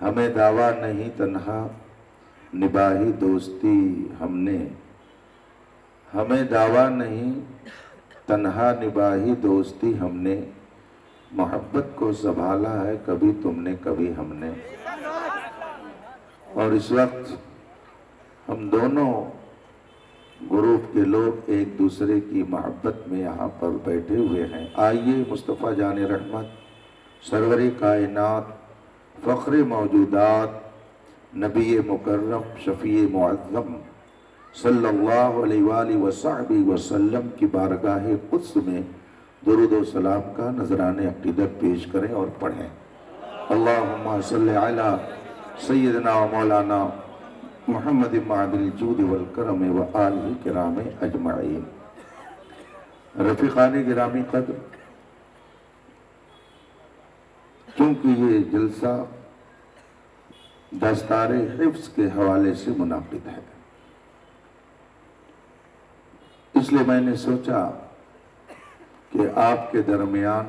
ہمیں دعویٰ نہیں تنہا نباہی دوستی ہم نے، ہمیں دعویٰ نہیں تنہا نباہی دوستی ہم نے، محبت کو سنبھالا ہے کبھی تم نے کبھی ہم نے۔ اور اس وقت ہم دونوں گروپ کے لوگ ایک دوسرے کی محبت میں یہاں پر بیٹھے ہوئے ہیں۔ آئیے مصطفیٰ جان رحمت، سرور کائنات، فخر موجودات، نبی مکرم، شفیع معظم صلی اللہ علیہ وآلہ وصحبہ وسلم کی بارگاہ قدس میں درود و سلام کا نذران عقیدت پیش کریں اور پڑھیں۔ اللہم صلی علی سیدنا و مولانا محمد معدن الجود والکرم و آلہ کرام اجمعین۔ رفیقان گرامی قدر، چونکہ یہ جلسہ دستار حفظ کے حوالے سے منعقد ہے، اس لیے میں نے سوچا کہ آپ کے درمیان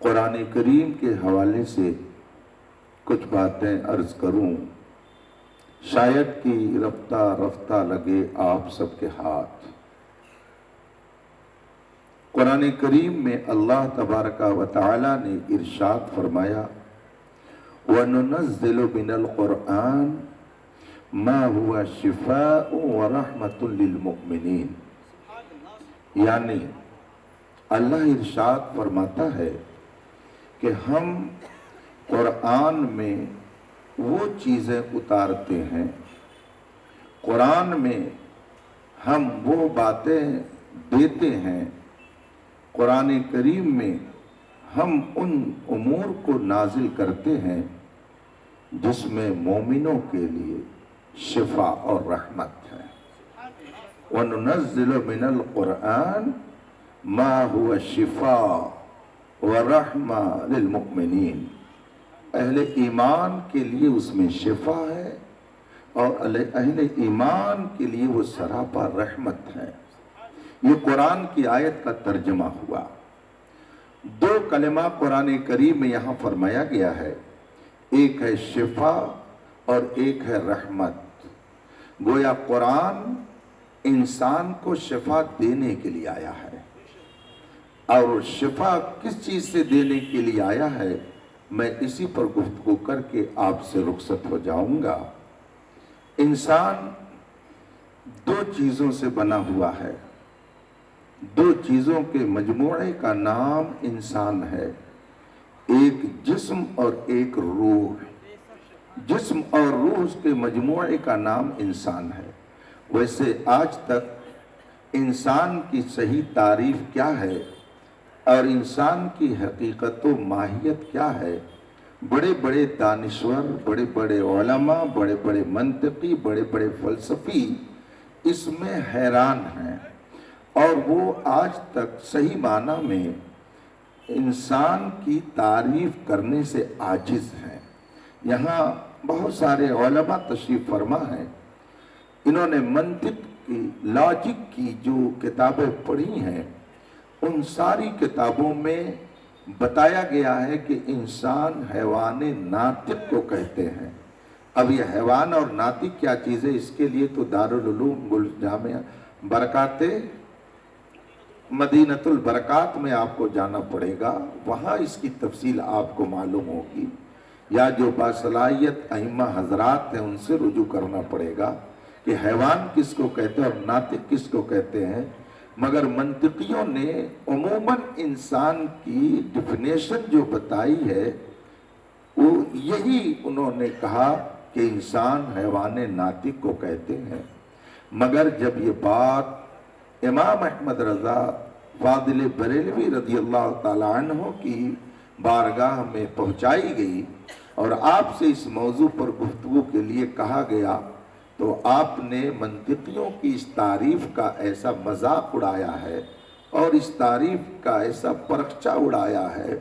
قرآن کریم کے حوالے سے کچھ باتیں عرض کروں، شاید کہ رفتہ رفتہ لگے آپ سب کے ہاتھ۔ قرآن کریم میں اللہ تبارک و تعالی نے ارشاد فرمایا وَنُنَزِّلُ مِنَ الْقُرْآنِ مَا هُوَ شِفَاءٌ وَرَحْمَةٌ لِلْمُؤْمِنِينَ، یعنی اللہ ارشاد فرماتا ہے کہ ہم قرآن میں وہ چیزیں اتارتے ہیں، قرآن میں ہم وہ باتیں دیتے ہیں، قرآن کریم میں ہم ان امور کو نازل کرتے ہیں جس میں مومنوں کے لیے شفا اور رحمت ہے۔ وَنُنَزِّلُ مِنَ الْقُرْآنِ مَا هُوَ شِفَاءٌ وَرَحْمَةٌ لِلْمُؤْمِنِينَ، اہل ایمان کے لیے اس میں شفا ہے اور اہل ایمان کے لیے وہ سراپا رحمت ہے۔ یہ قرآن کی آیت کا ترجمہ ہوا۔ دو کلمہ قرآن کریم میں یہاں فرمایا گیا ہے، ایک ہے شفا اور ایک ہے رحمت۔ گویا قرآن انسان کو شفا دینے کے لیے آیا ہے، اور شفا کس چیز سے دینے کے لیے آیا ہے میں اسی پر گفتگو کر کے آپ سے رخصت ہو جاؤں گا۔ انسان دو چیزوں سے بنا ہوا ہے، دو چیزوں کے مجموعے کا نام انسان ہے، ایک جسم اور ایک روح۔ جسم اور روح اس کے مجموعے کا نام انسان ہے۔ ویسے آج تک انسان کی صحیح تعریف کیا ہے اور انسان کی حقیقت و ماہیت کیا ہے، بڑے بڑے دانشور، بڑے بڑے علماء، بڑے بڑے منطقی، بڑے بڑے فلسفی اس میں حیران ہیں، اور وہ آج تک صحیح معنی میں انسان کی تعریف کرنے سے عاجز ہیں۔ یہاں بہت سارے علماء تشریف فرما ہیں، انہوں نے منطق کی، لاجک کی جو کتابیں پڑھی ہیں، ان ساری کتابوں میں بتایا گیا ہے کہ انسان حیوان ناطق کو کہتے ہیں۔ اب یہ حیوان اور ناطق کیا چیز ہے، اس کے لیے تو دارالعلوم جامعہ برکات مدینۃ البرکات میں آپ کو جانا پڑے گا، وہاں اس کی تفصیل آپ کو معلوم ہوگی، یا جو باصلاحیت ائمہ حضرات ہیں ان سے رجوع کرنا پڑے گا کہ حیوان کس کو کہتے ہیں اور ناطق کس کو کہتے ہیں۔ مگر منطقیوں نے عموماً انسان کی ڈیفینیشن جو بتائی ہے وہ یہی انہوں نے کہا کہ انسان حیوان ناطق کو کہتے ہیں۔ مگر جب یہ بات امام احمد رضا فاضل بریلوی رضی اللہ تعالی عنہ کی بارگاہ میں پہنچائی گئی اور آپ سے اس موضوع پر گفتگو کے لیے کہا گیا، تو آپ نے منطقیوں کی اس تعریف کا ایسا مذاق اڑایا ہے اور اس تعریف کا ایسا پرخچہ اڑایا ہے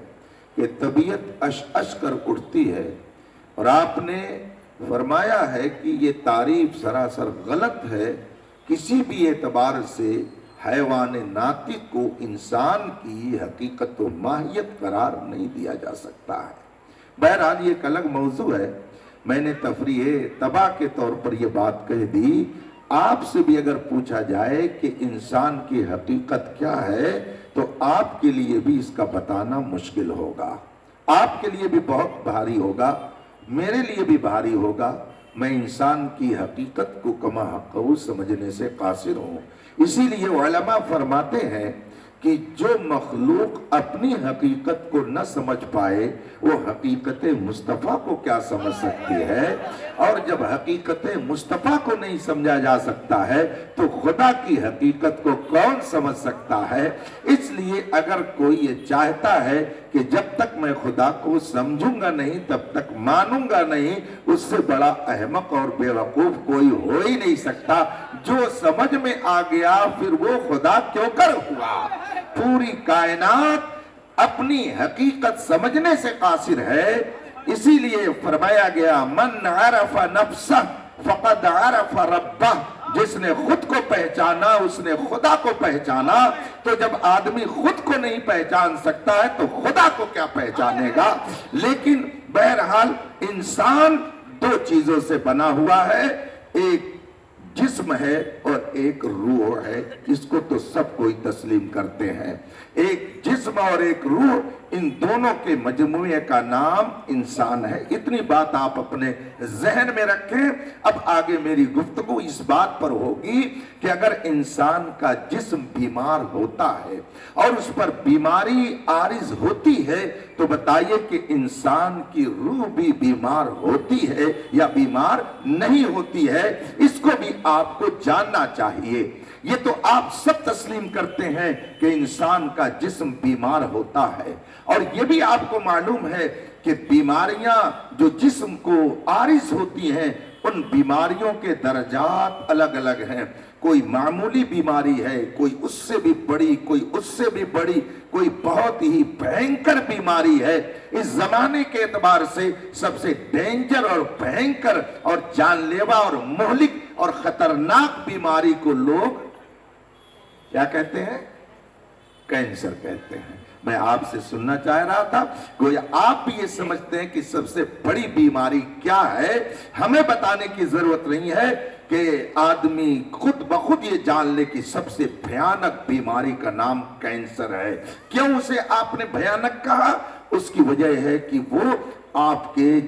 کہ طبیعت اش اش کر اٹھتی ہے، اور آپ نے فرمایا ہے کہ یہ تعریف سراسر غلط ہے، کسی بھی اعتبار سے حیوان ناطق کو انسان کی حقیقت و ماہیت قرار نہیں دیا جا سکتا ہے۔ بہرحال یہ ایک الگ موضوع ہے، میں نے تفریح تباہ کے طور پر یہ بات کہہ دی۔ آپ سے بھی اگر پوچھا جائے کہ انسان کی حقیقت کیا ہے تو آپ کے لیے بھی اس کا بتانا مشکل ہوگا، آپ کے لیے بھی بہت بھاری ہوگا، میرے لیے بھی بھاری ہوگا۔ میں انسان کی حقیقت کو کما حق سمجھنے سے قاصر ہوں۔ اسی لیے علماء فرماتے ہیں کہ جو مخلوق اپنی حقیقت کو نہ سمجھ پائے وہ حقیقت مصطفیٰ کو کیا سمجھ سکتی ہے، اور جب حقیقت مصطفیٰ کو نہیں سمجھا جا سکتا ہے تو خدا کی حقیقت کو کون سمجھ سکتا ہے۔ اس لیے اگر کوئی یہ چاہتا ہے کہ جب تک میں خدا کو سمجھوں گا نہیں تب تک مانوں گا نہیں، اس سے بڑا احمق اور بے وقوف کوئی ہو ہی نہیں سکتا۔ جو سمجھ میں آ گیا پھر وہ خدا کیوں کر ہوا۔ پوری کائنات اپنی حقیقت سمجھنے سے قاصر ہے، اسی لیے فرمایا گیا من عرف نفسہ فقد عرف ربہ، جس نے خود کو پہچانا اس نے خدا کو پہچانا۔ تو جب آدمی خود کو نہیں پہچان سکتا ہے تو خدا کو کیا پہچانے گا۔ لیکن بہرحال انسان دو چیزوں سے بنا ہوا ہے، ایک جسم ہے اور ایک روح ہے، اس کو تو سب کوئی تسلیم کرتے ہیں۔ ایک جسم اور ایک روح، ان دونوں کے مجموعے کا نام انسان ہے۔ اتنی بات آپ اپنے ذہن میں رکھیں۔ اب آگے میری گفتگو اس بات پر ہوگی کہ اگر انسان کا جسم بیمار ہوتا ہے اور اس پر بیماری عارض ہوتی ہے تو بتائیے کہ انسان کی روح بھی بیمار ہوتی ہے یا بیمار نہیں ہوتی ہے، اس کو بھی آپ کو جاننا چاہیے۔ یہ تو آپ سب تسلیم کرتے ہیں کہ انسان کا جسم بیمار ہوتا ہے، اور یہ بھی آپ کو معلوم ہے کہ بیماریاں جو جسم کو عارض ہوتی ہیں ان بیماریوں کے درجات الگ الگ ہیں۔ کوئی معمولی بیماری ہے، کوئی اس سے بھی بڑی، کوئی اس سے بھی بڑی، کوئی بہت ہی بھینکر بیماری ہے۔ اس زمانے کے اعتبار سے سب سے ڈینجر اور بھینکر اور جان لیوا اور مہلک اور خطرناک بیماری کو لوگ کیا کہتے ہیں؟ کینسر کہتے ہیں۔ میں آپ سے سننا چاہ رہا تھا گویا آپ بھی یہ سمجھتے ہیں کہ سب سے بڑی بیماری کیا ہے۔ ہمیں بتانے کی ضرورت نہیں ہے کہ آدمی خود بخود یہ جان لے کہ سب سے بھیانک بیماری کا نام کینسر ہے۔ کیوں اسے آپ نے بھیانک کہا؟ اس کی وجہ ہے کہ وہ آپ کے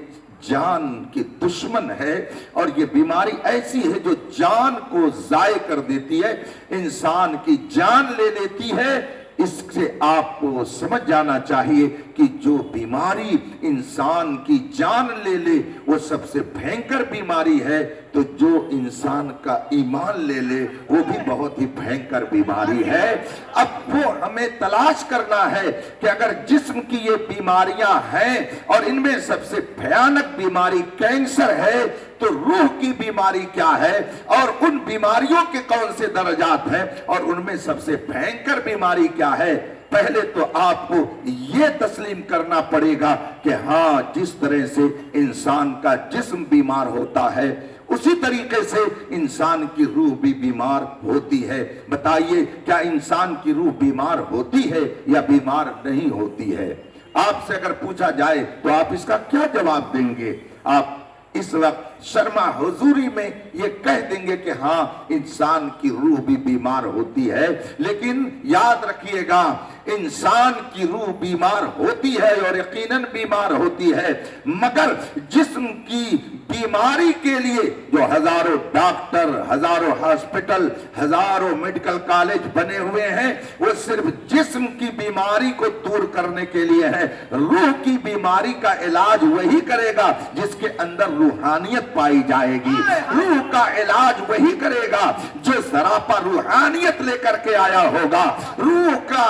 جان کی دشمن ہے، اور یہ بیماری ایسی ہے جو جان کو ضائع کر دیتی ہے، انسان کی جان لے لیتی ہے۔ اس سے آپ کو سمجھ جانا چاہیے کہ جو بیماری انسان کی جان لے لے وہ سب سے بھینکر بیماری ہے، تو جو انسان کا ایمان لے لے وہ بھی بہت ہی بھینکر بیماری ہے۔ اب وہ ہمیں تلاش کرنا ہے کہ اگر جسم کی یہ بیماریاں ہیں اور ان میں سب سے بھیانک بیماری کینسر ہے تو روح کی بیماری کیا ہے، اور ان بیماریوں کے کون سے درجات ہیں، اور ان میں سب سے بھینکر بیماری کیا ہے۔ پہلے تو آپ کو یہ تسلیم کرنا پڑے گا کہ ہاں جس طرح سے انسان کا جسم بیمار ہوتا ہے اسی طریقے سے انسان کی روح بھی بیمار ہوتی ہے۔ بتائیے کیا انسان کی روح بیمار ہوتی ہے یا بیمار نہیں ہوتی ہے؟ آپ سے اگر پوچھا جائے تو آپ اس کا کیا جواب دیں گے؟ آپ اس وقت شرما حضوری میں یہ کہہ دیں گے کہ ہاں انسان کی روح بھی بیمار ہوتی ہے، لیکن یاد رکھیے گا انسان کی روح بیمار ہوتی ہے اور یقیناً بیمار ہوتی ہے، مگر جسم کی بیماری کے لیے جو ہزاروں ڈاکٹر، ہزاروں ہاسپٹل، ہزاروں میڈیکل کالج بنے ہوئے ہیں وہ صرف جسم کی بیماری کو دور کرنے کے لیے ہے۔ روح کی بیماری کا علاج وہی کرے گا جس کے اندر روحانیت پائی جائے گی۔ روح کا علاج وہی کرے گا جو سراپا روحانیت لے کر کے آیا ہوگا۔ روح کا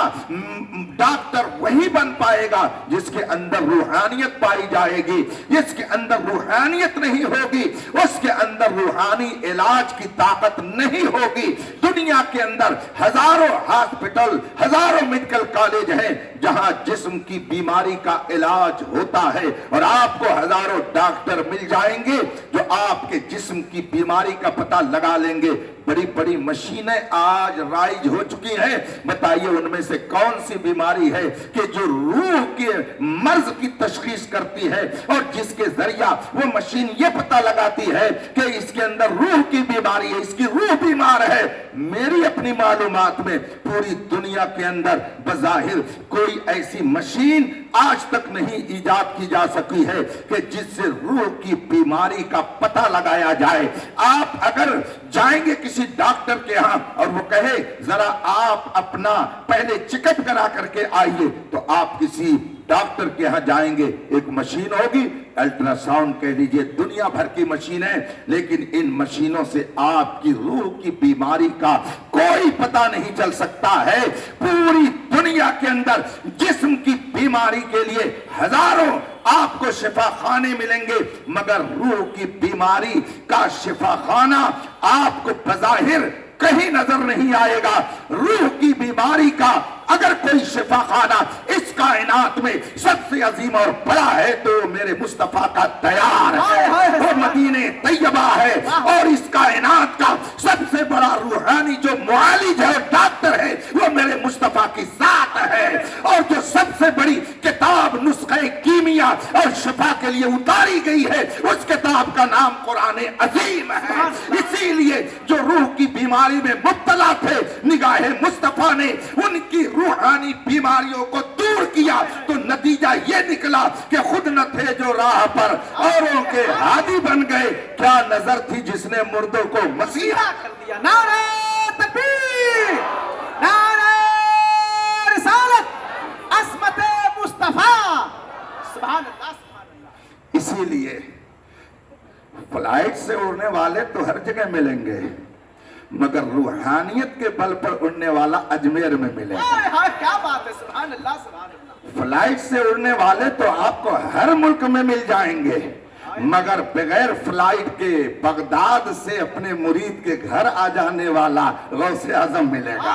ڈاکٹر وہی بن پائے گا جس کے اندر روحانیت پائی جائے گی۔ جس کے اندر روحانیت نہیں ہوگی اس کے اندر روحانی علاج کی طاقت نہیں ہوگی۔ دنیا کے اندر ہزاروں ہاسپٹل، ہزاروں میڈیکل کالج ہیں جہاں جسم کی بیماری کا علاج ہوتا ہے، اور آپ کو ہزاروں ڈاکٹر مل جائیں گے جو آپ کے جسم کی بیماری کا پتہ لگا لیں گے۔ بڑی بڑی مشینیں آج رائج ہو چکی ہیں، بتائیے ان میں سے کون سی بیماری بیماری ہے کہ جو روح کے مرض کی تشخیص کرتی ہے اور جس کے ذریعہ وہ مشین یہ پتہ لگاتی ہے کہ اس کے اندر روح کی بیماری ہے، اس کی روح بیمار ہے۔ میری اپنی معلومات میں پوری دنیا کے اندر بظاہر کوئی ایسی مشین آج تک نہیں ایجاد کی جا سکی ہے کہ جس سے روح کی بیماری کا پتہ لگایا جائے۔ آپ اگر جائیں گے کسی ڈاکٹر کے ہاں اور وہ کہے ذرا آپ اپنا پہلے چیک اپ کرا کر کے آئیے، تو آپ کسی ڈاکٹر کے ہاں جائیں گے، ایک مشین ہوگی، الٹرا ساؤنڈ کہہ لیجئے، دنیا بھر کی مشینیں، لیکن ان مشینوں سے آپ کی روح کی بیماری کا کوئی پتہ نہیں چل سکتا ہے۔ پوری دنیا کے اندر جسم کی بیماری کے لیے ہزاروں آپ کو شفا خانے ملیں گے، مگر روح کی بیماری کا شفا خانہ آپ کو بظاہر کہیں نظر نہیں آئے گا۔ روح کی بیماری کا اگر کوئی شفا خانہ اس کائنات میں سب سے عظیم اور بڑا ہے تو میرے مصطفیٰ کا تیار ہے، وہ مدینہ طیبہ ہے، اور اس کائنات کا سب سے بڑا روحانی جو معالج ہے، ڈاکٹر ہے، وہ میرے مصطفیٰ کی ذات ہے، اور جو سب سے بڑی کتاب نسخہ کیمیا اور شفا کے لیے اتاری گئی ہے اس کتاب کا نام قرآن عظیم ہے۔ اسی لیے جو روح کی بیماری میں مبتلا تھے، نگاہ مصطفیٰ نے ان کی روحانی بیماریوں کو دور کیا تو نتیجہ یہ نکلا کہ خود نہ تھے جو راہ پر اوروں کے ہادی بن گئے۔ کیا نظر تھی جس نے مردوں کو مسیحا کر دیا۔ نعرہ تکبیر، نعرہ رسالت، عصمت مصطفیٰ، سبحان اللہ سبحان اللہ۔ اسی لیے فلائٹ سے اڑنے والے تو ہر جگہ ملیں گے، مگر روحانیت کے بل پر اڑنے والا اجمیر میں ملے گا۔ کیا بات ہے، سبحان اللہ سبحان اللہ۔ فلائٹ سے اڑنے والے تو آپ کو ہر ملک میں مل جائیں گے، مگر بغیر فلائٹ کے بغداد سے اپنے مرید کے گھر آ جانے والا غوث اعظم ملے گا،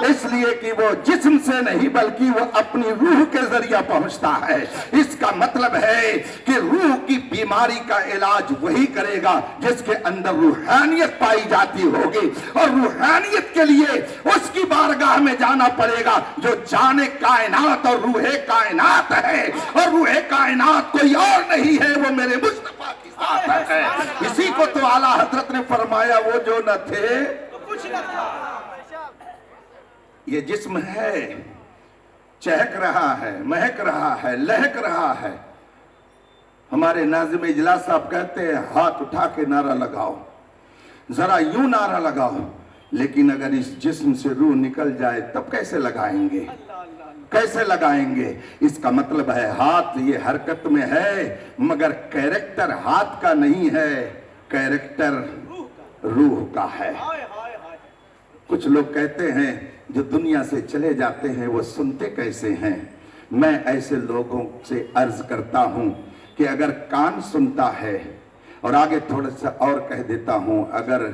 اس لیے کہ وہ جسم سے نہیں بلکہ وہ اپنی روح کے ذریعہ پہنچتا ہے۔ اس کا مطلب ہے کہ روح کی بیماری کا علاج وہی کرے گا جس کے اندر روحانیت پائی جاتی ہوگی، اور روحانیت کے لیے اس کی بارگاہ میں جانا پڑے گا جو جان کائنات اور روح کائنات ہے، اور روح کائنات کوئی اور نہیں ہے، وہ میرے مصطفیٰ کی ذات ہے۔ اسی کو تو اعلیٰ حضرت نے فرمایا وہ جو نہ تھے تو کچھ نہ تھا۔ یہ جسم ہے، چہک رہا ہے، مہک رہا ہے، لہک رہا ہے۔ ہمارے ناظم اجلاس صاحب کہتے ہیں ہاتھ اٹھا کے نعرہ لگاؤ، ذرا یوں نعرہ لگاؤ، لیکن اگر اس جسم سے روح نکل جائے تب کیسے لگائیں گے؟ کیسے لگائیں گے؟ اس کا مطلب ہے ہاتھ یہ حرکت میں ہے مگر کیریکٹر ہاتھ کا نہیں ہے، کیریکٹر روح کا ہے۔ کچھ لوگ کہتے ہیں جو دنیا سے چلے جاتے ہیں وہ سنتے کیسے ہیں؟ میں ایسے لوگوں سے عرض کرتا ہوں کہ اگر کان سنتا ہے، اور آگے تھوڑا سا اور کہہ دیتا ہوں، اگر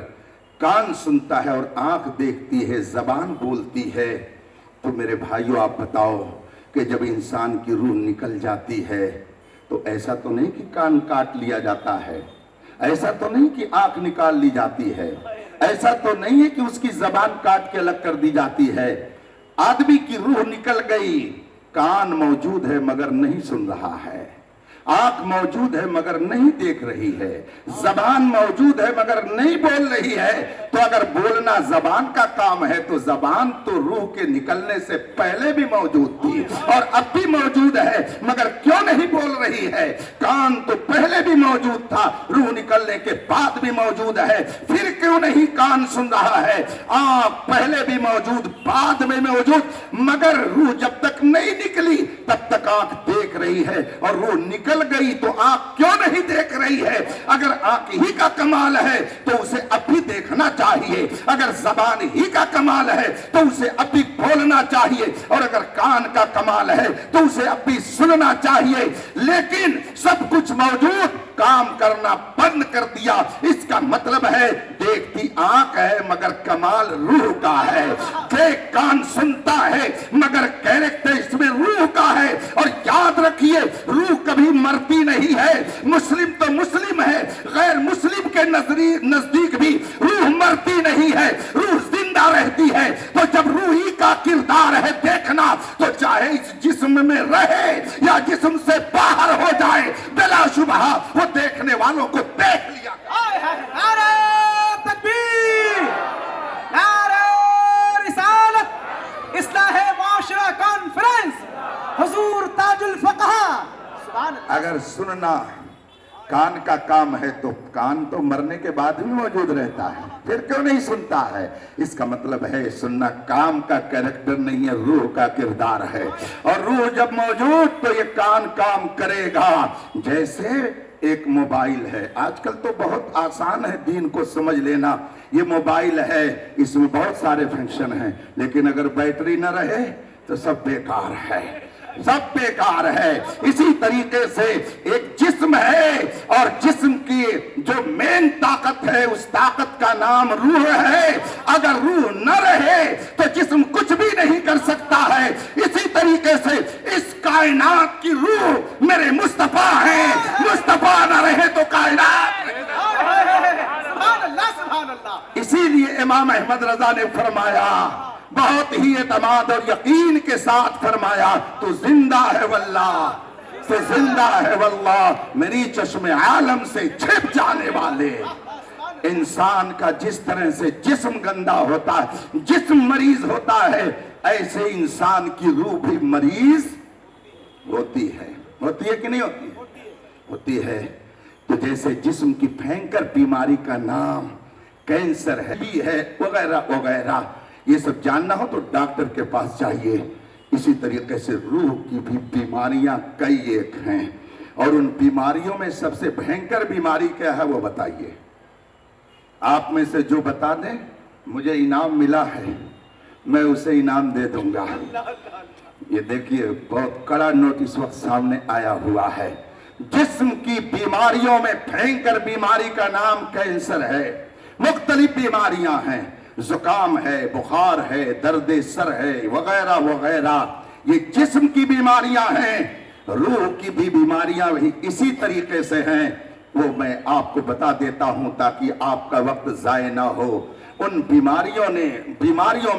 کان سنتا ہے اور آنکھ دیکھتی ہے، زبان بولتی ہے، تو میرے بھائیوں آپ بتاؤ کہ جب انسان کی روح نکل جاتی ہے تو ایسا تو نہیں کہ کان کاٹ لیا جاتا ہے، ایسا تو نہیں کہ آنکھ نکال لی جاتی ہے، ایسا تو نہیں ہے کہ اس کی زبان کاٹ کے الگ کر دی جاتی ہے۔ آدمی کی روح نکل گئی، کان موجود ہے مگر نہیں سن رہا ہے، آنکھ موجود ہے مگر نہیں دیکھ رہی ہے، زبان موجود ہے مگر نہیں بول رہی ہے۔ تو اگر بولنا زبان کا کام ہے تو زبان تو روح کے نکلنے سے پہلے بھی موجود تھی اور اب بھی موجود ہے، مگر کیوں نہیں بول رہی ہے؟ کان تو پہلے بھی موجود تھا، روح نکلنے کے بعد بھی موجود ہے، پھر کیوں نہیں کان سن رہا ہے؟ آنکھ پہلے بھی موجود، بعد میں موجود، مگر روح جب تک نہیں نکلی تب تک آنکھ دیکھ رہی ہے، اور روح نکل گئی تو آنکھ کیوں نہیں دیکھ رہی ہے؟ اگر آنکھ ہی کا کمال ہے تو اسے اب بھی دیکھنا چاہیے، اگر زبان ہی کا کمال ہے تو اسے اب بھی بولنا چاہیے، اور اگر کان کا کمال ہے تو اسے اب بھی سننا چاہیے، لیکن سب کچھ موجود، کام کرنا بند کر دیا۔ اس کا مطلب ہے دیکھتی آنکھ ہے مگر کمال روح کا ہے، دیکھ کان سنتا ہے مگر کیریکٹر اس میں روح کا ہے۔ اور یاد رکھیے روح کبھی مرتی نہیں ہے، مسلم تو مسلم ہے، غیر مسلم کے نزدیک بھی روح مرتی نہیں ہے، روح زندہ رہتی ہے۔ تو جب روحی کا کردار ہے دیکھنا، تو چاہے اس جسم میں رہے یا جسم سے باہر ہو جائے، بلا شبہ وہ دیکھنے والوں کو دیکھ لیا۔ نعرہ تکبیر، نعرہ رسالت، اصلاح معاشرہ کانفرنس، حضور تاج الفقہا۔ سبحان اللہ۔ اگر سننا کان کا کام ہے تو کان تو مرنے کے بعد بھی موجود رہتا ہے، پھر کیوں نہیں سنتا ہے؟ اس کا مطلب ہے سننا کام کا کریکٹر نہیں ہے، روح کا کردار ہے، اور روح جب موجود تو یہ کان کام کرے گا۔ جیسے ایک موبائل ہے، آج کل تو بہت آسان ہے دین کو سمجھ لینا، یہ موبائل ہے، اس میں بہت سارے فنکشن ہیں، لیکن اگر بیٹری نہ رہے تو سب بیکار ہے، سب بیکار ہے۔ اسی طریقے سے ایک جسم ہے، اور جسم کی جو مین طاقت ہے اس طاقت کا نام روح ہے۔ اگر روح نہ رہے تو جسم کچھ بھی نہیں کر سکتا ہے۔ اسی طریقے سے اس کائنات کی روح میرے مصطفیٰ ہے، مصطفیٰ نہ رہے تو کائنات نہیں۔ سبحان اللہ، سبحان اللہ۔ اسی لیے امام احمد رضا نے فرمایا، بہت ہی اعتماد اور یقین کے ساتھ فرمایا، تو زندہ ہے واللہ، تو زندہ ہے واللہ، میری چشم عالم سے چھپ جانے والے۔ انسان کا جس طرح سے جسم گندا ہوتا ہے، جسم مریض ہوتا ہے، ایسے انسان کی روح بھی مریض ہوتی ہے۔ ہوتی ہے کہ نہیں ہوتی؟ ہوتی ہے۔ تو جیسے جسم کی بھینکر بیماری کا نام کینسر ہے وغیرہ وغیرہ، یہ سب جاننا ہو تو ڈاکٹر کے پاس جائیے۔ اسی طریقے سے روح کی بھی بیماریاں کئی ایک ہیں، اور ان بیماریوں میں سب سے بھینکر بیماری کیا ہے وہ بتائیے؟ آپ میں سے جو بتا دیں مجھے انعام ملا ہے، میں اسے انعام دے دوں گا۔ یہ دیکھیے بہت کڑا نوٹ اس وقت سامنے آیا ہوا ہے۔ جسم کی بیماریوں میں بھینکر بیماری کا نام کینسر ہے۔ مختلف بیماریاں ہیں، زکام ہے، بخار ہے، درد سر ہے، وغیرہ وغیرہ، یہ جسم کی بیماریاں ہیں۔ روح کی بھی بیماریاں بھی اسی طریقے سے ہیں، وہ میں آپ کو بتا دیتا ہوں تاکہ آپ کا وقت ضائع نہ ہو۔ ان بیماریوں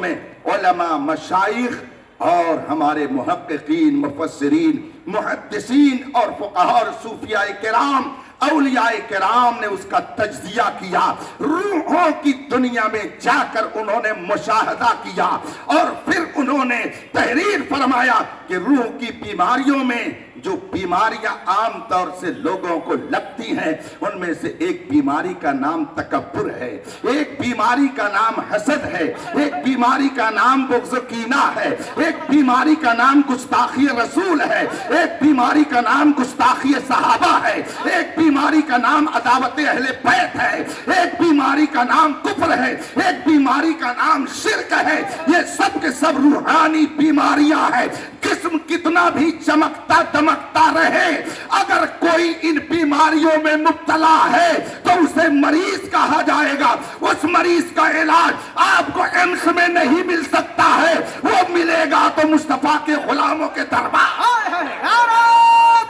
میں علماء، مشائخ اور ہمارے محققین، مفسرین، محدثین اور فقہاء اور صوفیاء کرام، اولیاء کرام نے اس کا تجزیہ کیا۔ روحوں کی دنیا میں جا کر انہوں نے مشاہدہ کیا، اور پھر انہوں نے تحریر فرمایا کہ روح کی بیماریوں میں جو بیماریاں عام طور سے لوگوں کو لگتی ہیں، ان میں سے ایک بیماری کا نام تکبر ہے، ایک بیماری کا نام حسد ہے، ایک بیماری کا نام بغض و کینہ ہے، ایک بیماری کا نام گستاخی رسول ہے، ایک بیماری کا نام گستاخی صحابہ ہے، ایک بیماری کا نام عداوت اہل بیت ہے، ایک بیماری کا نام کفر ہے، ایک بیماری کا نام شرک ہے۔ یہ سب کے سب روحانی بیماریاں ہیں۔ جسم کتنا بھی چمکتا دمکتا رہے، اگر کوئی ان بیماریوں میں مبتلا ہے تو اسے مریض کہا جائے گا۔ اس مریض کا علاج آپ کو ایمس میں نہیں مل سکتا ہے، وہ ملے گا تو مصطفیٰ کے غلاموں کے دربار۔ نعرہ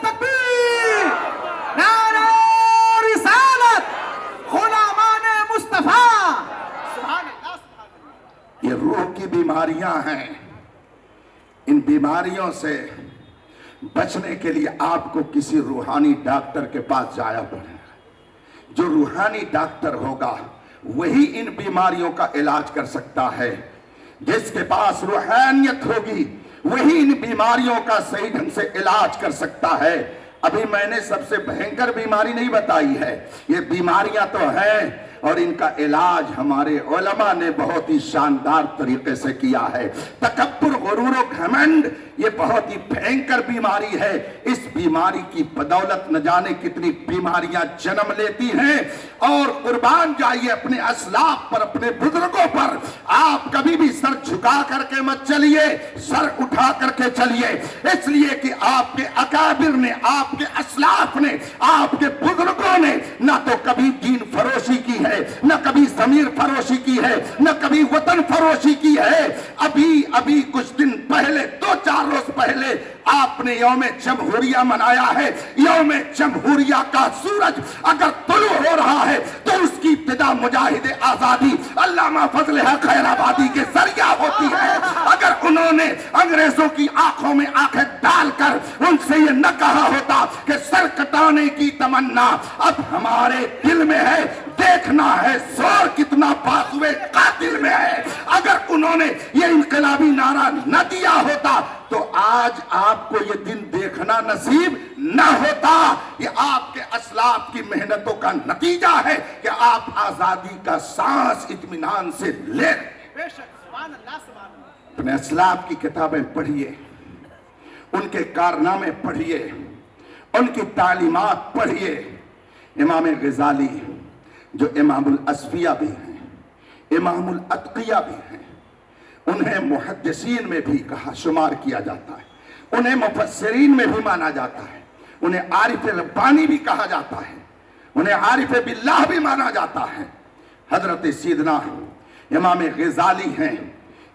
تکبیر، نعرہ رسالت، غلامان مصطفیٰ۔ سبحان اللہ، سبحان اللہ۔ یہ روح کی بیماریاں ہیں۔ ان بیماریوں سے بچنے کے لیے آپ کو کسی روحانی ڈاکٹر کے پاس جایا پڑے گا۔ جو روحانی ڈاکٹر ہوگا وہی ان بیماریوں کا علاج کر سکتا ہے۔ جس کے پاس روحانیت ہوگی وہی ان بیماریوں کا صحیح ڈھنگ سے علاج کر سکتا ہے۔ ابھی میں نے سب سے بھینکر بیماری نہیں بتائی ہے، یہ بیماریاں تو ہیں، اور ان کا علاج ہمارے علماء نے بہت ہی شاندار طریقے سے کیا ہے۔ تکبر، غرور و گھمنڈ یہ بہت ہی بھینکر بیماری ہے۔ اس بیماری کی بدولت نہ جانے کتنی بیماریاں جنم لیتی ہیں، اور قربان جائیے اپنے اسلاف پر، اپنے بزرگوں پر۔ آپ کبھی بھی سر جھکا کر کے مت چلیے، سر اٹھا کر کے چلیے، اس لیے کہ آپ کے اکابر نے، آپ کے اسلاف نے، آپ کے بزرگوں نے نہ تو کبھی دین فروشی کی ہے، نہ کبھی ضمیر فروشی کی ہے، نہ کبھی وطن فروشی کی ہے۔ ابھی کچھ دن پہلے، 2-4 روز پہلے آپ نے یوم جمہوریہ منایا ہے۔ یوم جمہوریہ کا سورج اگر طلوع ہو رہا ہے تو اس کی ابتدا مجاہد آزادی علامہ فضل حق خیر آبادی کے ذریعہ ہوتی ہے۔ اگر انہوں نے انگریزوں کی آنکھوں میں آنکھیں ڈال کر ان سے یہ نہ کہا ہوتا کہ سر کٹانے کی تمنا اب ہمارے دل میں ہے، دیکھنا ہے زور کتنا بازوئے قاتل میں ہے، اگر انہوں نے یہ انقلابی نعرہ نہ دیا ہوتا تو آج آپ کو یہ دن دیکھنا نصیب نہ ہوتا۔ یہ آپ کے اسلاف کی محنتوں کا نتیجہ ہے کہ آپ آزادی کا سانس اطمینان سے لے رہے ہیں۔ بے شک، سبحان اللہ سبحان اللہ۔ اپنے اسلاف کی کتابیں پڑھیے، ان کے کارنامے پڑھیے، ان کی تعلیمات پڑھیے۔ امام غزالی جو امام الاصفیاء بھی ہیں، امام الاتقیاء بھی ہیں، انہیں محدثین میں بھی کہا شمار کیا جاتا ہے، انہیں مفسرین میں بھی مانا جاتا ہے، انہیں عارف ربانی بھی کہا جاتا ہے، انہیں عارف باللہ بھی مانا جاتا ہے۔ حضرت سیدنا امام غزالی ہیں،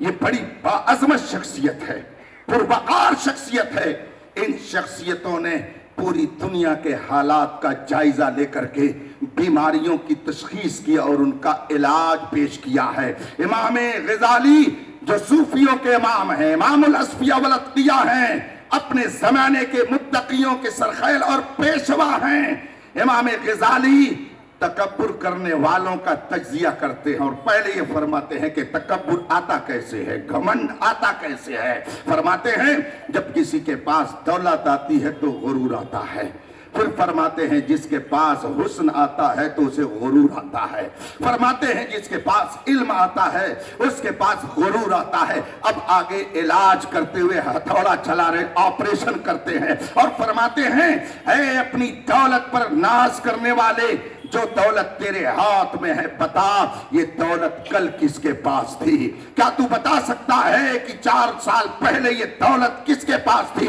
یہ بڑی باعظمت شخصیت ہے، پروقار شخصیت ہے۔ ان شخصیتوں نے پوری دنیا کے حالات کا جائزہ لے کر کے بیماریوں کی تشخیص کیا اور ان کا علاج پیش کیا ہے۔ امام غزالی جو صوفیوں کے امام ہیں، امام الاصفیاء والاتقیاء ہیں، اپنے زمانے کے متقیوں کے سرخیل اور پیشوا ہیں۔ امام غزالی تکبر کرنے والوں کا تجزیہ کرتے ہیں اور پہلے یہ فرماتے ہیں کہ تکبر آتا کیسے ہے، گھمنڈ آتا کیسے ہے۔ فرماتے ہیں جب کسی کے پاس دولت آتی ہے تو غرور آتا ہے، پھر فرماتے ہیں جس کے پاس حسن آتا ہے تو اسے غرور آتا ہے، فرماتے ہیں جس کے پاس علم آتا ہے اس کے پاس غرور آتا ہے۔ اب آگے علاج کرتے ہوئے ہتھوڑا چلا رہے، آپریشن کرتے ہیں اور فرماتے ہیں اے اپنی دولت پر ناز کرنے والے، جو دولت تیرے ہاتھ میں ہے بتا یہ دولت کل کس کے پاس تھی؟ کیا تو بتا سکتا ہے کہ 4 سال پہلے یہ دولت کس کے پاس تھی،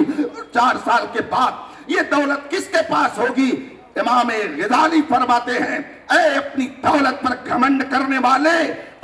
4 سال کے بعد یہ دولت کس کے پاس ہوگی؟ امام غزالی فرماتے ہیں اے اپنی دولت پر گھمنڈ کرنے والے،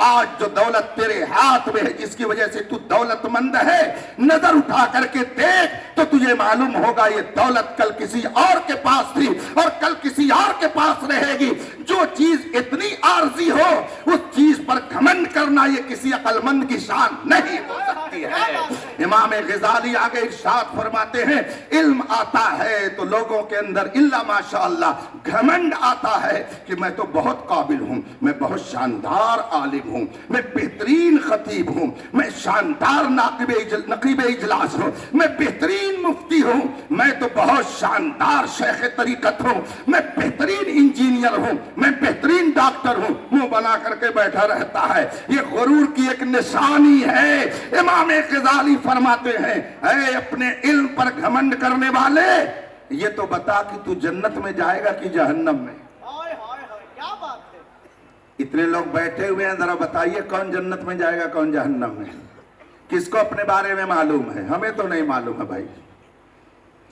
آج جو دولت تیرے ہاتھ میں ہے جس کی وجہ سے تو دولت مند ہے، نظر اٹھا کر کے دیکھ تو تجھے معلوم ہوگا یہ دولت کل کسی اور کے پاس تھی اور کل کسی اور کے پاس رہے گی۔ جو چیز اتنی عارضی ہو اس چیز پر گھمنڈ کرنا یہ کسی عقل مند کی شان نہیں ہو سکتی ہے۔ امام غزالی آگے ارشاد فرماتے ہیں علم آتا ہے تو لوگوں کے اندر الا ماشاءاللہ گھمنڈ آتا ہے کہ میں تو بہت قابل ہوں، میں بہت شاندار عالم ہوں، میں بہترین خطیب ہوں، میں شاندار نقیب اجلاس ہوں، میں بہترین مفتی ہوں، میں تو بہت شاندار شیخ طریقت ہوں، میں بہترین انجینئر ہوں، میں بہترین ڈاکٹر ہوں، منہ بنا کر کے بیٹھا رہتا ہے۔ یہ غرور کی ایک نشانی ہے۔ امام غزالی فرماتے ہیں اے اپنے علم پر گھمنڈ کرنے والے، یہ تو بتا کہ تو جنت میں جائے گا کہ جہنم میں؟ کیا بات ہے؟ اتنے لوگ بیٹھے ہوئے ہیں، ذرا بتائیے کون جنت میں جائے گا کون جہنم میں؟ کس کو اپنے بارے میں معلوم ہے؟ ہمیں تو نہیں معلوم ہے بھائی۔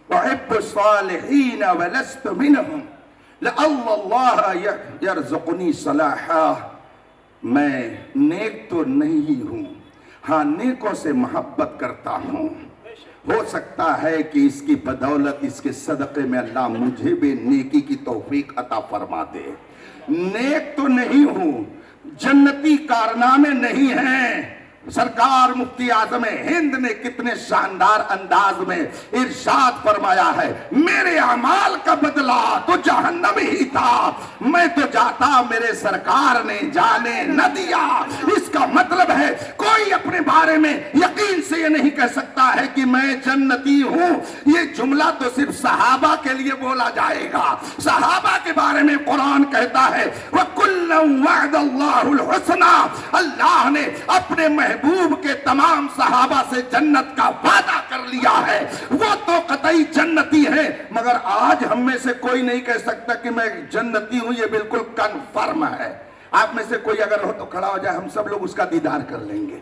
وَحِبُّ الصَّالِحِينَ وَلَسْتُ مِنْهُمْ لَأَلَّ اللَّهَ يَرْزُقُنِي صَلَاحًا، میں نیک تو نہیں ہوں، ہاں نیکوں سے محبت کرتا ہوں، ہو سکتا ہے کہ اس کی بدولت اس کے صدقے میں اللہ مجھے بھی نیکی کی توفیق عطا فرما دے۔ نیک تو نہیں ہوں، جنتی کارنامے نہیں ہیں۔ سرکار مفتی اعظم ہند نے کتنے شاندار انداز میں ارشاد فرمایا ہے میرے اعمال کا بدلہ تو جہنم ہی تھا، میں تو جاتا میرے سرکار نے جانے نہ دیا۔ اس کا مطلب ہے کوئی اپنے بارے میں یقین سے یہ نہیں کہہ سکتا ہے کہ میں جنتی ہوں۔ یہ جملہ تو صرف صحابہ کے لیے بولا جائے گا۔ صحابہ کے بارے میں قرآن کہتا ہے وَكُلًّا وَعْدَ اللَّهُ الْحُسْنَى، اللہ نے اپنے محبوب کے تمام صحابہ سے جنت کا وعدہ کر لیا ہے، وہ تو قطعی جنتی ہے۔ مگر آج ہم میں سے کوئی نہیں کہہ سکتا کہ میں جنتی ہوں، یہ بالکل کنفرم ہے۔ آپ میں سے کوئی اگر ہو تو کھڑا ہو جائے، ہم سب لوگ اس کا دیدار کر لیں گے،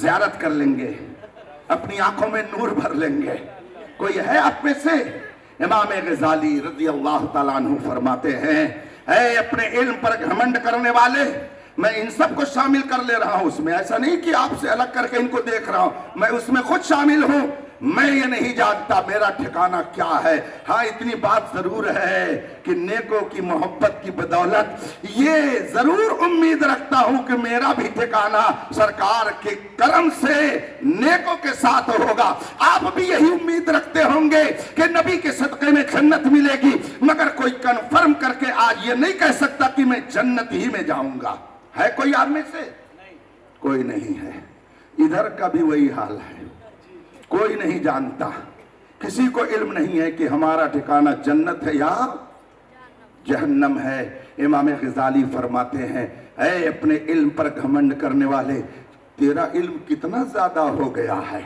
زیارت کر لیں گے، اپنی آنکھوں میں نور بھر لیں گے۔ کوئی ہے آپ میں سے؟ امام غزالی رضی اللہ تعالیٰ عنہ فرماتے ہیں اے اپنے علم پر گھمنڈ کرنے والے، میں ان سب کو شامل کر لے رہا ہوں اس میں، ایسا نہیں کہ آپ سے الگ کر کے ان کو دیکھ رہا ہوں، میں اس میں خود شامل ہوں۔ میں یہ نہیں جانتا میرا ٹھکانہ کیا ہے. ہاں اتنی بات ضرور ہے کہ نیکوں کی محبت کی بدولت یہ ضرور امید رکھتا ہوں کہ میرا بھی ٹھکانہ سرکار کے کرم سے نیکوں کے ساتھ ہوگا. آپ بھی یہی امید رکھتے ہوں گے کہ نبی کے صدقے میں جنت ملے گی, مگر کوئی کنفرم کر کے آج یہ نہیں کہہ سکتا کہ میں جنت ہی میں جاؤں گا. ہے کوئی آپ میں سے؟ کوئی نہیں ہے. ادھر کا بھی وہی حال ہے, کوئی نہیں جانتا. کسی کو علم نہیں ہے کہ ہمارا ٹھکانہ جنت ہے یا جہنم ہے. امام غزالی فرماتے ہیں اے اپنے علم پر گھمنڈ کرنے والے, تیرا علم کتنا زیادہ ہو گیا ہے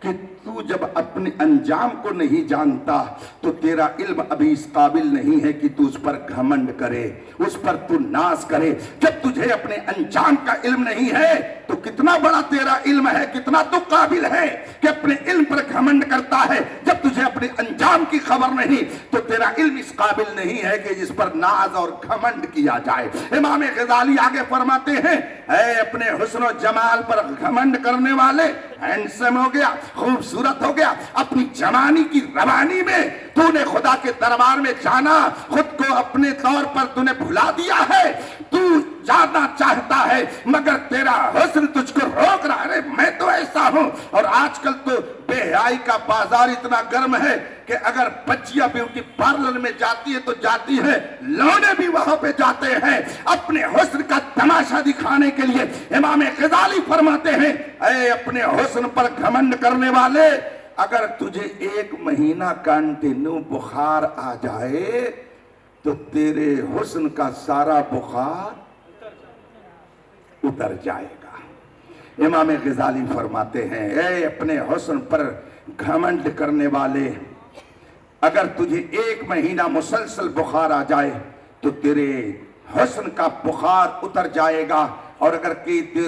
کہ تو جب اپنے انجام کو نہیں جانتا تو تیرا علم ابھی اس قابل نہیں ہے کہ تو اس پر گھمنڈ کرے, اس پر تو ناز کرے. جب تجھے اپنے انجام کا علم نہیں ہے تو کتنا بڑا تیرا علم ہے, کتنا تو قابل ہے کہ اپنے علم پر گھمنڈ کرتا ہے. جب تجھے اپنے انجام کی خبر نہیں تو تیرا علم اس قابل نہیں ہے کہ جس پر ناز اور گھمنڈ کیا جائے. امام غزالی آگے فرماتے ہیں اے اپنے حسن و جمال پر گھمنڈ کرنے والے, ہینڈسم ہو گیا, خوبصورت ہو گیا, اپنی جوانی کی روانی میں تو نے خدا کے دربار میں جانا, خود کو اپنے طور پر تو نے بھلا دیا ہے. تو جانا چاہتا ہے مگر تیرا حسن تجھ کو روک رہا ہے. میں تو ایسا ہوں. اور آج کل تو بے حیائی کا بازار اتنا گرم ہے کہ اگر بچیاں بیوٹی پارلر میں جاتی ہے تو جاتی ہے, لونے بھی وہاں پہ جاتے ہیں اپنے حسن کا تماشا دکھانے کے لیے. امام غزالی فرماتے ہیں اے اپنے حسن پر گھمنڈ کرنے والے, اگر تجھے 1 مہینہ کنٹینیو بخار آ جائے تو تیرے حسن کا سارا بخار اتر جائے گا. امام غزالی فرماتے ہیں اے اپنے حسن پر گھمنڈ کرنے والے, اگر تجھے 1 مہینہ مسلسل بخار آ جائے تو تیرے حسن کا بخار اتر جائے گا. اور اگر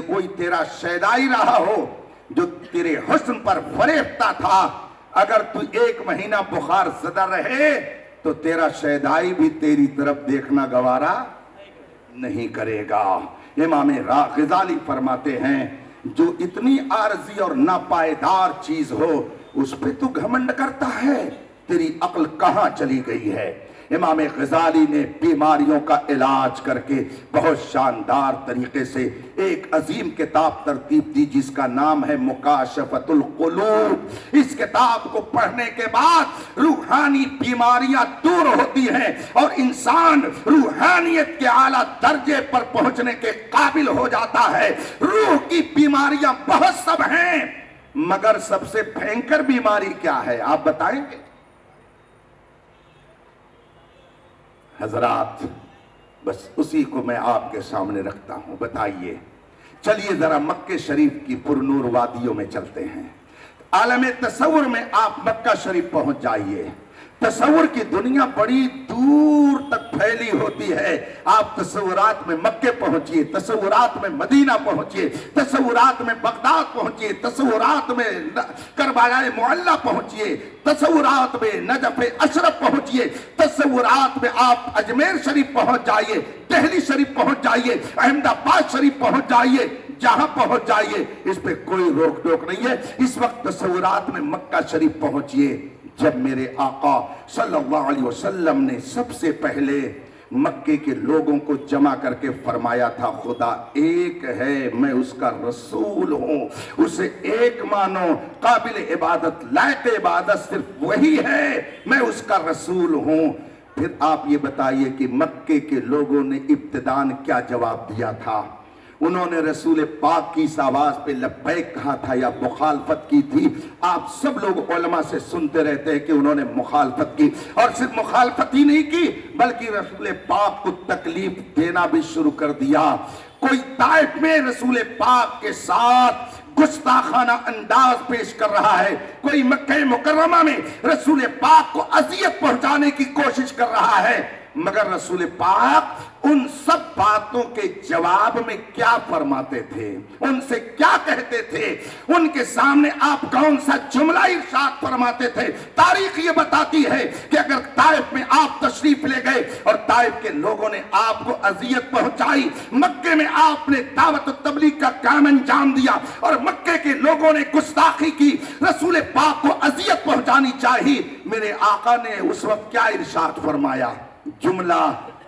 کوئی تیرا شیدائی رہا ہو جو تیرے حسن پر فریفتہ تھا, اگر تو 1 مہینہ بخار زدہ رہے تو تیرا شیدائی بھی تیری طرف دیکھنا گوارا نہیں کرے گا. امام غزالی فرماتے ہیں جو اتنی عارضی اور ناپائیدار چیز ہو اس پہ تو گھمنڈ کرتا ہے, تیری عقل کہاں چلی گئی ہے. امام غزالی نے بیماریوں کا علاج کر کے بہت شاندار طریقے سے ایک عظیم کتاب ترتیب دی جس کا نام ہے مکاشفۃ القلوب. اس کتاب کو پڑھنے کے بعد روحانی بیماریاں دور ہوتی ہیں اور انسان روحانیت کے اعلیٰ درجے پر پہنچنے کے قابل ہو جاتا ہے. روح کی بیماریاں بہت سب ہیں مگر سب سے بھینکر بیماری کیا ہے آپ بتائیں گے؟ حضرات بس اسی کو میں آپ کے سامنے رکھتا ہوں. بتائیے, چلیے ذرا مکہ شریف کی پرنور وادیوں میں چلتے ہیں. عالم تصور میں آپ مکہ شریف پہنچ جائیے. تصور کی دنیا بڑی دور تک پھیلی ہوتی ہے. آپ تصورات میں مکے پہنچیے, تصورات میں مدینہ پہنچیے, تصورات میں بغداد پہنچیے, تصورات میں کربلا معلی پہنچیے, تصورات میں نجف اشرف پہنچیے, تصورات میں آپ اجمیر شریف پہنچ جائیے, دہلی شریف پہنچ جائیے, احمد آباد شریف پہنچ جائیے, جہاں پہنچ جائیے, اس پہ کوئی روک ٹوک نہیں ہے. اس وقت تصورات میں مکہ شریف پہنچیے. جب میرے آقا صلی اللہ علیہ وسلم نے سب سے پہلے مکے کے لوگوں کو جمع کر کے فرمایا تھا خدا ایک ہے, میں اس کا رسول ہوں, اسے ایک مانو, قابل عبادت لائق عبادت صرف وہی ہے, میں اس کا رسول ہوں. پھر آپ یہ بتائیے کہ مکے کے لوگوں نے ابتداً کیا جواب دیا تھا؟ انہوں نے رسول پاک کی اس آواز پہ لبیک کہا تھا یا مخالفت کی تھی؟ آپ سب لوگ علماء سے سنتے رہتے ہیں کہ انہوں نے مخالفت کی, اور صرف مخالفت ہی نہیں کی بلکہ رسول پاک کو تکلیف دینا بھی شروع کر دیا. کوئی طائف میں رسول پاک کے ساتھ گستاخانہ انداز پیش کر رہا ہے, کوئی مکہ مکرمہ میں رسول پاک کو اذیت پہنچانے کی کوشش کر رہا ہے, مگر رسول پاک ان سب باتوں کے جواب میں کیا فرماتے تھے، ان سے کیا کہتے تھے، ان کے سامنے آپ کون سا جملہ ارشاد فرماتے تھے؟ تاریخ یہ بتاتی ہے کہ اگر طائف میں آپ تشریف لے گئے اور طائف کے لوگوں نے آپ کو اذیت پہنچائی، مکے میں آپ نے دعوت و تبلیغ کا کام انجام دیا اور مکے کے لوگوں نے گستاخی کی، رسول پاک کو اذیت پہنچانی چاہیے، میرے آقا نے اس وقت کیا ارشاد فرمایا؟ جملہ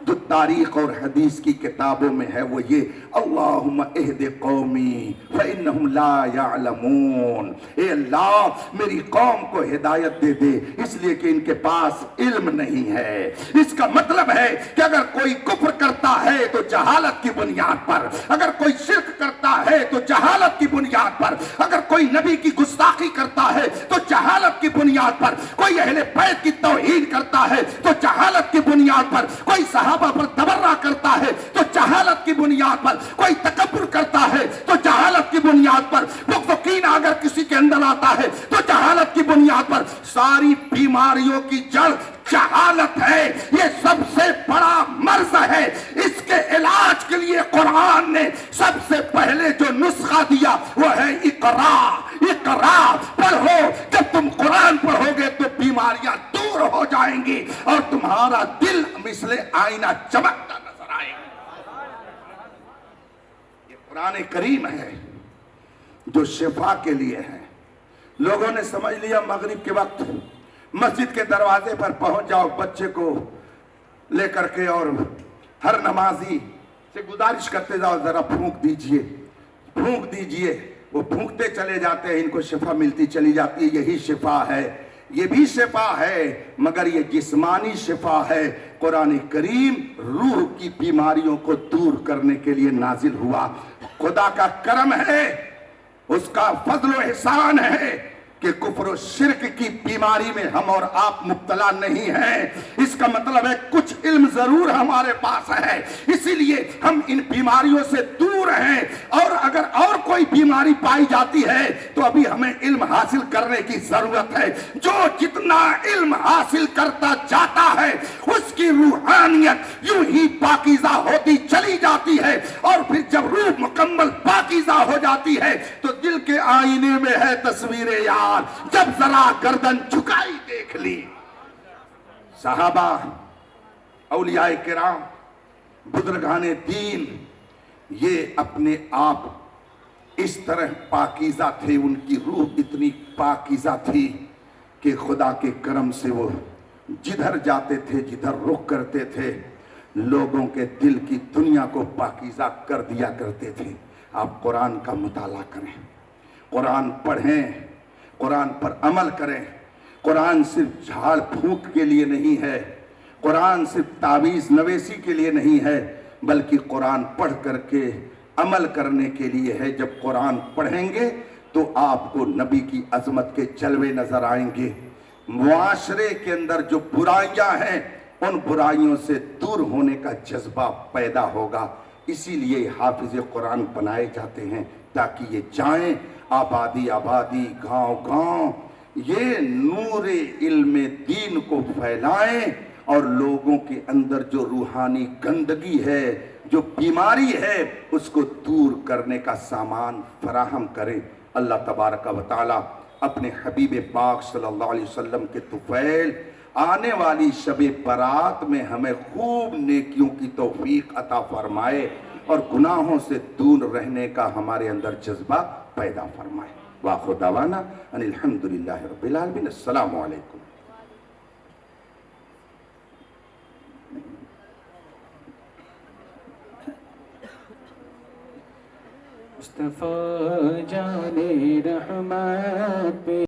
جو تاریخ اور حدیث کی کتابوں میں ہے وہ یہ: اللہم اہد قومی فإنہم لا یعلمون، اے اللہ میری قوم کو ہدایت دے دے اس لیے کہ ان کے پاس علم نہیں ہے۔ اس کا مطلب ہے کہ اگر کوئی کفر کرتا ہے تو جہالت کی بنیاد پر، اگر کوئی شرک کرتا ہے تو جہالت کی بنیاد پر، اگر کوئی نبی کی گستاخی کرتا ہے تو جہالت کی بنیاد پر، کوئی اہل بیت کی توہین کرتا ہے تو جہالت کی بنیاد پر، کوئی صحابہ پر تبرہ کرتا ہے تو جہالت کی بنیاد پر، کوئی تکبر کرتا ہے تو جہالت کی بنیاد پر، بغض و کینہ اگر کسی کے اندر آتا ہے تو جہالت کی بنیاد پر۔ ساری بیماریوں کی جڑ جہالت ہے، یہ سب سے بڑا مرض ہے۔ اس کے علاج کے لیے قرآن نے سب سے پہلے جو نسخہ دیا وہ ہے اقرا۔ اقرا پڑھو، جب تم قرآن پڑھو گے تو بیماریاں دور ہو جائیں گی اور تمہارا دل مثل آئینہ چمکتا نظر آئے گا۔ یہ قرآن کریم ہے جو شفا کے لیے ہے۔ لوگوں نے سمجھ لیا مغرب کے وقت مسجد کے دروازے پر پہنچ جاؤ، بچے کو لے کر کے اور ہر نمازی سے گزارش کرتے جاؤ ذرا پھونک دیجئے، پھونک دیجئے، وہ پھونکتے چلے جاتے ہیں، ان کو شفا ملتی چلی جاتی ہے۔ یہی شفا ہے، یہ بھی شفا ہے مگر یہ جسمانی شفا ہے۔ قرآن کریم روح کی بیماریوں کو دور کرنے کے لیے نازل ہوا۔ خدا کا کرم ہے، اس کا فضل و احسان ہے کہ کفر و شرک کی بیماری میں ہم اور آپ مبتلا نہیں ہیں۔ اس کا مطلب ہے کچھ علم ضرور ہمارے پاس ہے، اسی لیے ہم ان بیماریوں سے دور ہیں۔ اور اگر اور کوئی بیماری پائی جاتی ہے تو ابھی ہمیں علم حاصل کرنے کی ضرورت ہے۔ جو جتنا علم حاصل کرتا جاتا ہے اس کی روحانیت یوں ہی پاکیزہ ہوتی چلی جاتی ہے، اور پھر جب روح مکمل پاکیزہ ہو جاتی ہے تو دل کے آئینے میں ہے تصویر یار، جب ذرا گردن جھکائی دیکھ لی۔ صحابہ، اولیاء کرام، بزرگان دین، یہ اپنے آپ اس طرح پاکیزہ تھے، ان کی روح اتنی پاکیزہ تھی کہ خدا کے کرم سے وہ جدھر جاتے تھے، جدھر رخ کرتے تھے، لوگوں کے دل کی دنیا کو پاکیزہ کر دیا کرتے تھے۔ آپ قرآن کا مطالعہ کریں، قرآن پڑھیں، قرآن پر عمل کریں۔ قرآن صرف جھاڑ پھونک کے لیے نہیں ہے، قرآن صرف تعویذ نویسی کے لیے نہیں ہے، بلکہ قرآن پڑھ کر کے عمل کرنے کے لیے ہے۔ جب قرآن پڑھیں گے تو آپ کو نبی کی عظمت کے جلوے نظر آئیں گے۔ معاشرے کے اندر جو برائیاں ہیں ان برائیوں سے دور ہونے کا جذبہ پیدا ہوگا۔ اسی لیے حافظ قرآن بنائے جاتے ہیں تاکہ یہ جائیں آبادی آبادی، گاؤں گاؤں، یہ نور علم دین کو پھیلائیں اور لوگوں کے اندر جو روحانی گندگی ہے، جو بیماری ہے، اس کو دور کرنے کا سامان فراہم کریں۔ اللہ تبارک و تعالی اپنے حبیب پاک صلی اللہ علیہ وسلم کے طفیل آنے والی شب برات میں ہمیں خوب نیکیوں کی توفیق عطا فرمائے اور گناہوں سے دور رہنے کا ہمارے اندر جذبہ پیدا فرمائے۔ وآخر دعوانا ان الحمدللہ رب العالمین۔ السلام علیکم۔ مصطفیٰ جان رحمت